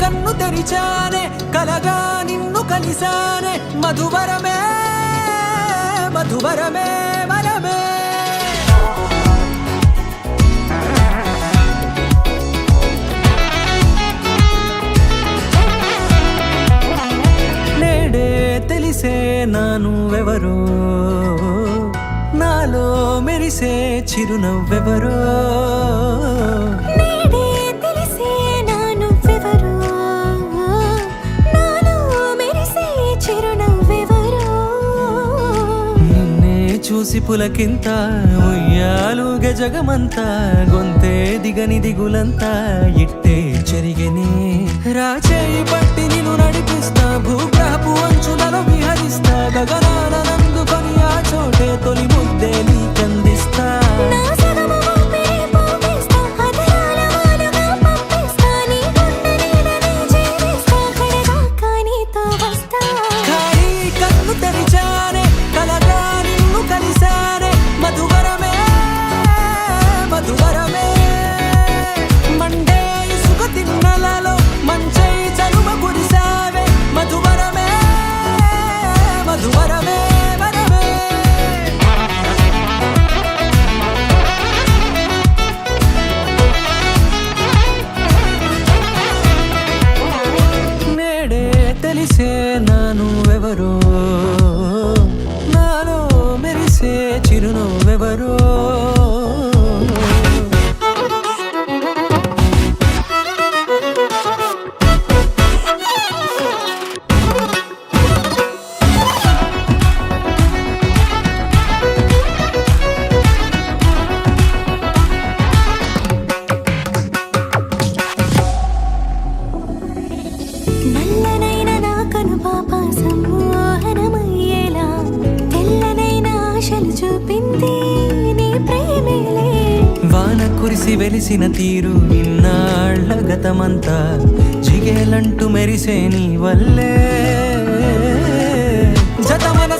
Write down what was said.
కన్ను తెరిచానే కలగా నిన్ను కలిసానే మధువరమే మధువరమే వరమే నేడే తెలిసే నానువెవరో నాలో మెరిసే చిరునవ్వెవరో చూసి పులకింత ఉయ్యాలుగ జగమంతా గొంతే దిగని దిగులంతా ఇట్టే చెరిగనే రాచేయి పట్టి నిన్ను నడిపిస్తా భూగ్రహపు అంచులలో విహరిస్తా గగనాన నందుకొని ఆ చోటే తొలి ముద్దే నీకందిస్తా తెలిసే నానువెవరో నాలో మెరిసే చిరునవ్వెవరో వాన కురిసి వెలిసిన తీరు ఇన్నాళ్ళ గతమంతా జిగేలంటూ మెరిసే నీ వల్లే జతమన